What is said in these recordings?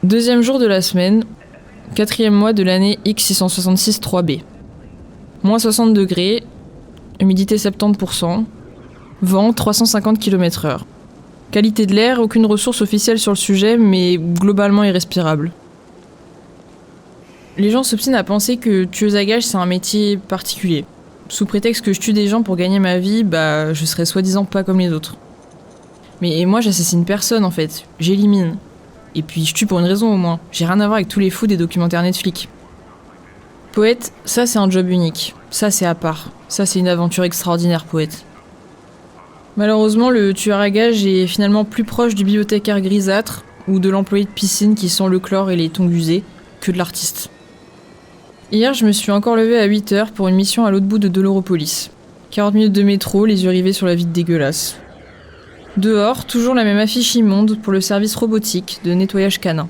Deuxième jour de la semaine, 4e mois de l'année X666 3B. Moins 60 degrés, humidité 70%, vent 350 km/h. Qualité de l'air, aucune ressource officielle sur le sujet, mais globalement irrespirable. Les gens s'obstinent à penser que tueuse à gages c'est un métier particulier. Sous prétexte que je tue des gens pour gagner ma vie, je serais soi-disant pas comme les autres. Mais moi j'assassine personne en fait, j'élimine. Et puis je tue pour une raison au moins, j'ai rien à voir avec tous les fous des documentaires Netflix. Poète, ça c'est un job unique, ça c'est à part, ça c'est une aventure extraordinaire poète. Malheureusement le tueur à gages est finalement plus proche du bibliothécaire grisâtre ou de l'employé de piscine qui sent le chlore et les tongs usés que de l'artiste. Hier je me suis encore levée à 8h pour une mission à l'autre bout de Doloropolis. 40 minutes de métro, les yeux rivés sur la vitre dégueulasse. Dehors, toujours la même affiche immonde pour le service robotique de nettoyage canin.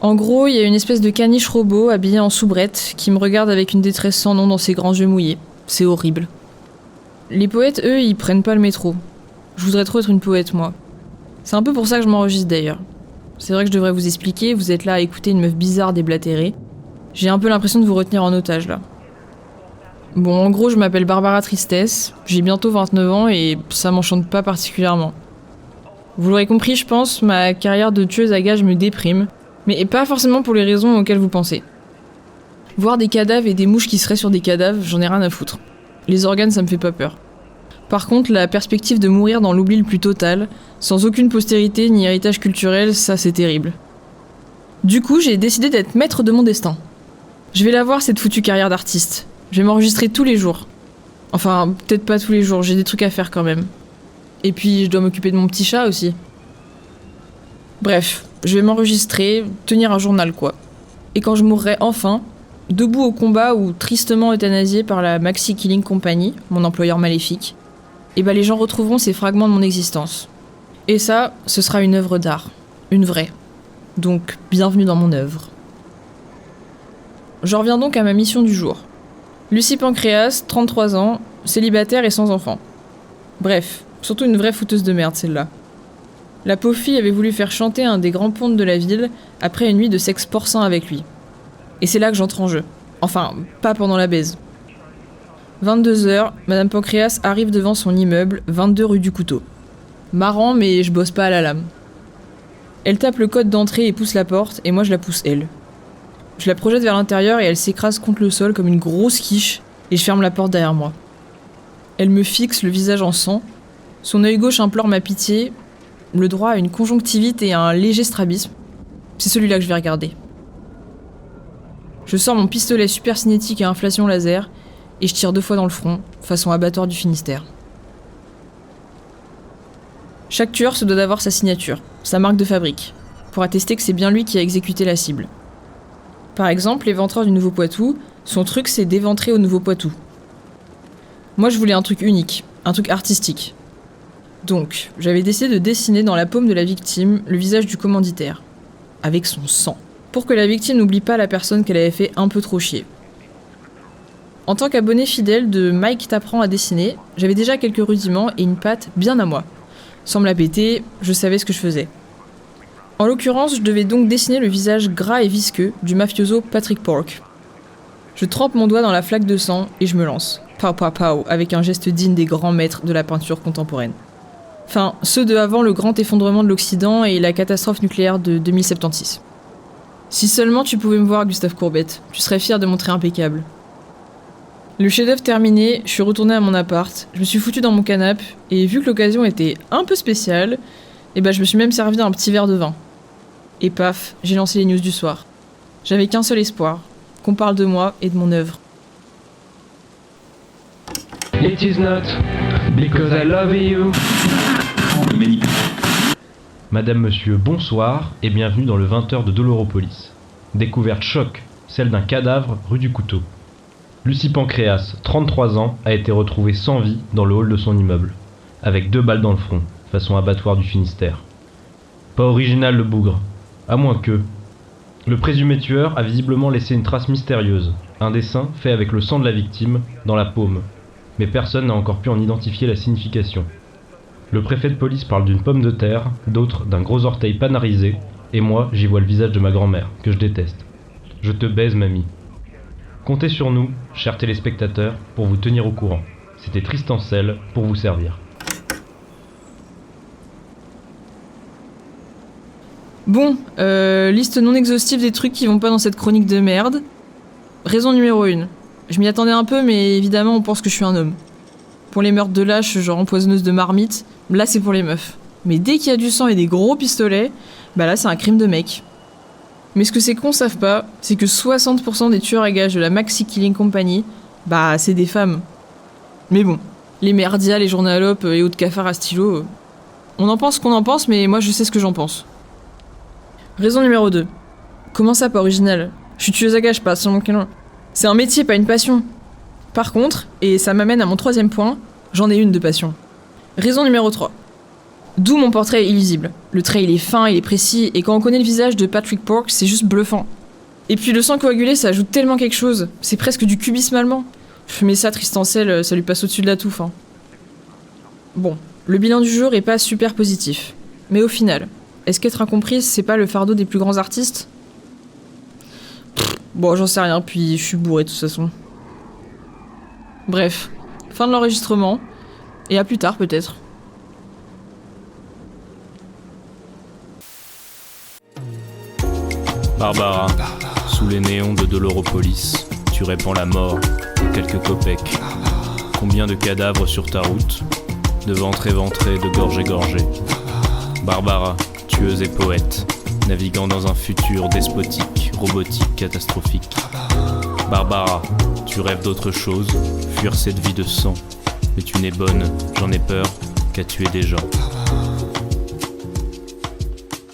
En gros, il y a une espèce de caniche robot habillé en soubrette qui me regarde avec une détresse sans nom dans ses grands yeux mouillés. C'est horrible. Les poètes, eux, ils prennent pas le métro. Je voudrais trop être une poète, moi. C'est un peu pour ça que je m'enregistre d'ailleurs. C'est vrai que je devrais vous expliquer, vous êtes là à écouter une meuf bizarre déblatérée. J'ai un peu l'impression de vous retenir en otage, là. Bon, en gros, je m'appelle Barbara Tristesse, j'ai bientôt 29 ans et ça m'enchante pas particulièrement. Vous l'aurez compris, je pense, ma carrière de tueuse à gages me déprime, mais pas forcément pour les raisons auxquelles vous pensez. Voir des cadavres et des mouches qui seraient sur des cadavres, j'en ai rien à foutre. Les organes, ça me fait pas peur. Par contre, la perspective de mourir dans l'oubli le plus total, sans aucune postérité ni héritage culturel, ça c'est terrible. Du coup, j'ai décidé d'être maître de mon destin. Je vais la voir cette foutue carrière d'artiste. Je vais m'enregistrer tous les jours. Enfin, peut-être pas tous les jours, j'ai des trucs à faire quand même. Et puis, je dois m'occuper de mon petit chat aussi. Bref, je vais m'enregistrer, tenir un journal quoi. Et quand je mourrai enfin, debout au combat ou tristement euthanasié par la Maxi Killing Company, mon employeur maléfique, les gens retrouveront ces fragments de mon existence. Et ça, ce sera une œuvre d'art. Une vraie. Donc, bienvenue dans mon œuvre. J'en reviens donc à ma mission du jour. Lucie Pancréas, 33 ans, célibataire et sans enfant. Bref, surtout une vraie fouteuse de merde celle-là. La pauvre fille avait voulu faire chanter un des grands pontes de la ville après une nuit de sexe porcin avec lui. Et c'est là que j'entre en jeu. Enfin, pas pendant la baise. 22h, Madame Pancréas arrive devant son immeuble, 22 rue du Couteau. Marrant, mais je bosse pas à la lame. Elle tape le code d'entrée et pousse la porte, et moi je la pousse elle. Je la projette vers l'intérieur et elle s'écrase contre le sol comme une grosse quiche et je ferme la porte derrière moi. Elle me fixe, le visage en sang. Son œil gauche implore ma pitié. Le droit a une conjonctivite et un léger strabisme. C'est celui-là que je vais regarder. Je sors mon pistolet super cinétique à inflation laser et je tire 2 fois dans le front, façon abattoir du Finistère. Chaque tueur se doit d'avoir sa signature, sa marque de fabrique, pour attester que c'est bien lui qui a exécuté la cible. Par exemple, l'éventreur du Nouveau-Poitou, son truc c'est d'éventrer au Nouveau-Poitou. Moi je voulais un truc unique, un truc artistique. Donc, j'avais décidé de dessiner dans la paume de la victime le visage du commanditaire, avec son sang, pour que la victime n'oublie pas la personne qu'elle avait fait un peu trop chier. En tant qu'abonné fidèle de Mike t'apprend à dessiner, j'avais déjà quelques rudiments et une patte bien à moi. Sans me la péter, je savais ce que je faisais. En l'occurrence, je devais donc dessiner le visage gras et visqueux du mafioso Patrick Pork. Je trempe mon doigt dans la flaque de sang et je me lance. Pow pow pow, avec un geste digne des grands maîtres de la peinture contemporaine. Enfin, ceux de avant le grand effondrement de l'Occident et la catastrophe nucléaire de 2076. Si seulement tu pouvais me voir, Gustave Courbet, tu serais fier de mon trait impeccable. Le chef-d'œuvre terminé, je suis retournée à mon appart, je me suis foutue dans mon canapé et vu que l'occasion était un peu spéciale, je me suis même servi un petit verre de vin. Et paf, j'ai lancé les news du soir. J'avais qu'un seul espoir, qu'on parle de moi et de mon œuvre. It is not because I love you. Madame, monsieur, bonsoir et bienvenue dans le 20h de Doloropolis. Découverte choc, celle d'un cadavre rue du Couteau. Lucie Pancréas, 33 ans, a été retrouvée sans vie dans le hall de son immeuble, avec 2 balles dans le front, façon abattoir du Finistère. Pas original le bougre, à moins que... Le présumé tueur a visiblement laissé une trace mystérieuse, un dessin fait avec le sang de la victime, dans la paume, mais personne n'a encore pu en identifier la signification. Le préfet de police parle d'une pomme de terre, d'autres d'un gros orteil panarisé, et moi, j'y vois le visage de ma grand-mère, que je déteste. Je te baise, mamie. Comptez sur nous, chers téléspectateurs, pour vous tenir au courant. C'était Tristan Sel pour vous servir. Bon, liste non exhaustive des trucs qui vont pas dans cette chronique de merde. Raison numéro 1. Je m'y attendais un peu, mais évidemment, on pense que je suis un homme. Pour les meurtres de lâches, genre empoisonneuse de marmite, là c'est pour les meufs. Mais dès qu'il y a du sang et des gros pistolets, bah là c'est un crime de mec. Mais ce que ces cons savent pas, c'est que 60% des tueurs à gages de la Maxi Killing Company, bah c'est des femmes. Mais bon, les merdias, les journalopes et autres cafards à stylo, on en pense qu'on en pense, mais moi je sais ce que j'en pense. Raison numéro 2. Comment ça pas original ? Je suis tueuse à gages, pas seulement canon. C'est un métier, pas une passion. Par contre, et ça m'amène à mon 3e point, j'en ai une de passion. Raison numéro 3. D'où mon portrait illisible. Le trait il est fin, il est précis, et quand on connaît le visage de Patrick Pork, c'est juste bluffant. Et puis le sang coagulé, ça ajoute tellement quelque chose. C'est presque du cubisme allemand. Mais ça, Tristan Sel, ça lui passe au-dessus de la touffe. Hein. Bon, le bilan du jour est pas super positif. Mais au final, est-ce qu'être incomprise, c'est pas le fardeau des plus grands artistes ? Bon, j'en sais rien, puis je suis bourré de toute façon. Bref, fin de l'enregistrement, et à plus tard peut-être. Barbara, sous les néons de Doloropolis, tu répands la mort et quelques copecs. Combien de cadavres sur ta route, de ventre éventré, de gorge égorgée. Barbara, tueuse et poète, naviguant dans un futur despotique, robotique, catastrophique. Barbara, tu rêves d'autre chose, fuir cette vie de sang. Mais tu n'es bonne, j'en ai peur, qu'à tuer des gens.